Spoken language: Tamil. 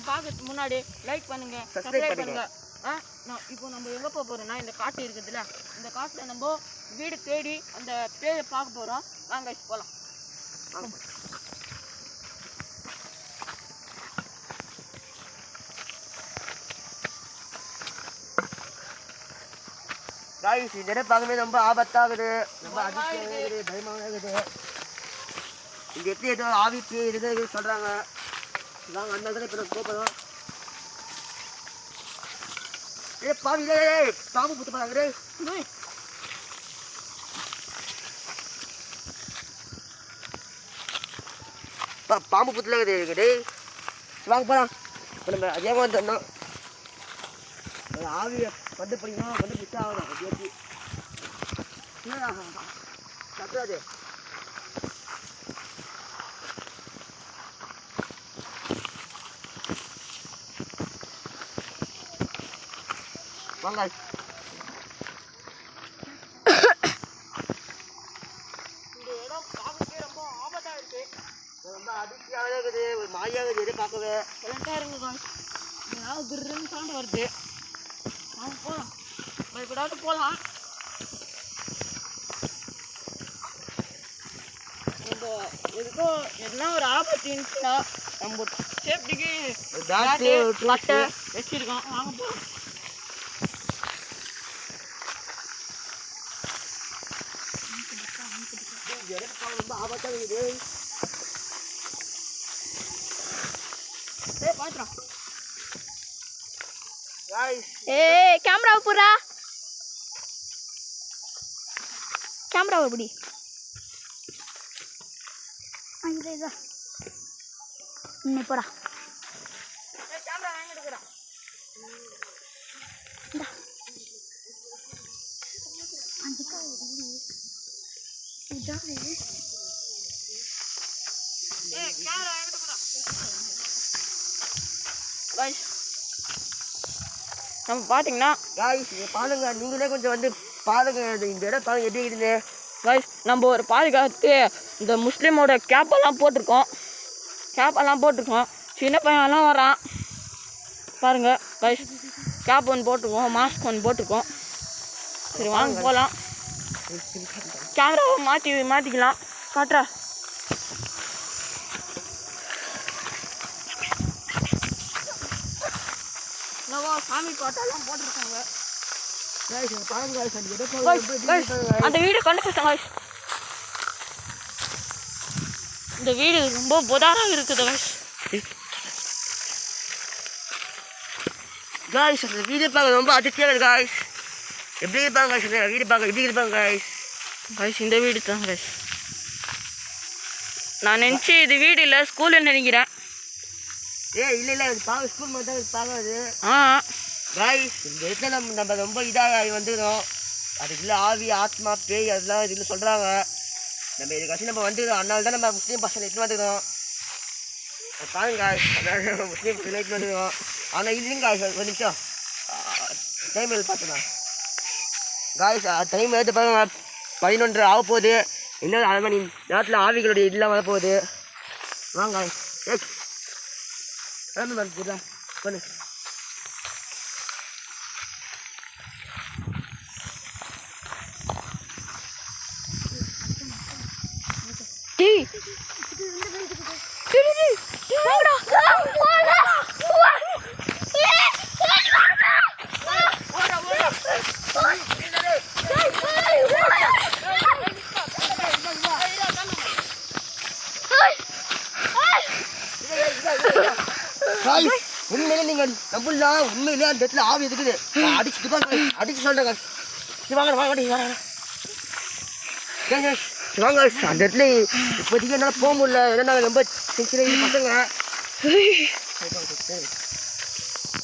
பார்க்கறதுக்கு முன்னாடி லைக் பண்ணுங்க, சப்ஸ்கிரைப் பண்ணுங்க. இப்போ நம்ம எங்கே போக போகிறோம்னா இந்த காட்டு இருக்குதுல்ல, இந்த காட்டில் நம்ம வீடு தேடி அந்த பேரை பார்க்க போகிறோம். வாங்க போகலாம். இந்த இடம் பார்க்கவே ரொம்ப ஆபத்தாகுது, ரொம்ப அதிர்ச்சியாகுது, பயமாகுது. இந்த இடத்துல ஏதோ ஆவிக்கு இருக்குது சொல்கிறாங்க. நாங்கள் அந்த இடத்துல இப்போ போகிறோம். பாவிலே பாம்பு புத்து போகிறாங்க. பாம்பு புத்துல இருக்குது. வாங்க போகலாம். இப்போ நம்ம அதிகமாக வந்தோம்னா ஆவியை வந்து பிடிக்கணும், வந்து மிஸ் ஆகணும். எப்படி கத்துறாது. வாங்க. இந்த இடம் பார்க்கவே ரொம்ப ஆபத்தாக இருக்கு, ரொம்ப அதிர்ச்சியாக இருக்குது, ஒரு மாயாக இருக்குது. எது பார்க்கவே எல்லாம் இருங்க. இதனால் கிருன்னு சவுண்ட் வருது. வாங்க போகலாம், பயப்படாது போகலாம். நம்ம எதுக்கோ எதுனா ஒரு ஆபத்து இருந்துச்சுன்னா நம்ம சேஃப்டிக்கு வட்டை வச்சிருக்கோம். வாங்க போகலாம். ரொம்ப ஆபத்தாக இருக்குது. பாத்துறோம். கேமரா பூரா கேமரா எப்படி போடா. கேமரா வாங்கிட்டு இருக்கிறான். நம்ம பார்த்தீங்கன்னா பாருங்க, நீங்களே கொஞ்சம் வந்து பாருங்க. இந்த இடம் பாருங்க எப்படி இருக்குது. கைஸ் நம்ம ஒரு பாதுகாத்து இந்த முஸ்லீமோட கேப்பெல்லாம் போட்டிருக்கோம். சின்ன பையன்லாம் வரான் பாருங்க. கைஸ் கேப் ஒன்று போட்டிருக்கோம், மாஸ்க் ஒன்று போட்டிருக்கோம். சரி வாங்க போகலாம். கேமராவை மாற்றிக்கலாம். காட்டுறா. சாமி பாட்டெல்லாம் போட்டிருக்காங்க. அந்த வீடு கண்டுபிடிச்சாங்க. இந்த வீடு ரொம்ப புதாராக இருக்குது. காய்ஸ் அந்த வீடு பார்க்க ரொம்ப அதிர்ச்சியாக இருக்கு. காய்ஸ் எப்படி இருப்பாங்க காய்ஸ், வீடு பார்க்க எப்படி இருப்பாங்க காய்ஸ். காய்ஸ் இந்த வீடு தான் காய்ஸ். நான் நினச்சி இது வீடு இல்லை, ஸ்கூல்னு நினைக்கிறேன். இல்லை பார்க்க ஸ்கூல் மட்டும் பார்க்காது. காய்ஸ் இந்த இடத்துல நம்ம ரொம்ப இதாக வந்துடும். அதுக்குள்ள ஆவி ஆத்மா பேய் அதெல்லாம் இதுல சொல்கிறாங்க. நம்ம இதுக்காச்சும் நம்ம வந்துடுறோம். அதனால தான் நம்ம முஸ்லீம் பசங்க எட்டு வந்துடுறோம். பாருங்க காய்ஸ், அதாவது முஸ்லீம் பசங்க எட்டு வந்துடுறோம். ஆனால் இல்லைங்க காய்ஸ், ஒரு நிமிஷம் டைம் எடுத்து பார்த்தோண்ணா. காய்ஸ் டைம் எடுத்து பாருங்க, 11 ஆக போகுது. இன்னும் 1/2 மணி நேரத்தில் ஆவிகளுடைய இதெல்லாம் வரப்போகுது. வாங்க காய்ஸ் கிளம்பு பண்ணு. உண்மையிலே நீங்கள் நம்பலாம், உண்மையிலே அந்த இடத்துல ஆவி இருக்குது. அடிச்சு சொல்றேன். வாங்க அந்த இடத்துல இப்போதைக்கு என்னால் போக முடியல. ஏன்னா நாங்கள் ரொம்ப சின்ன பசங்க.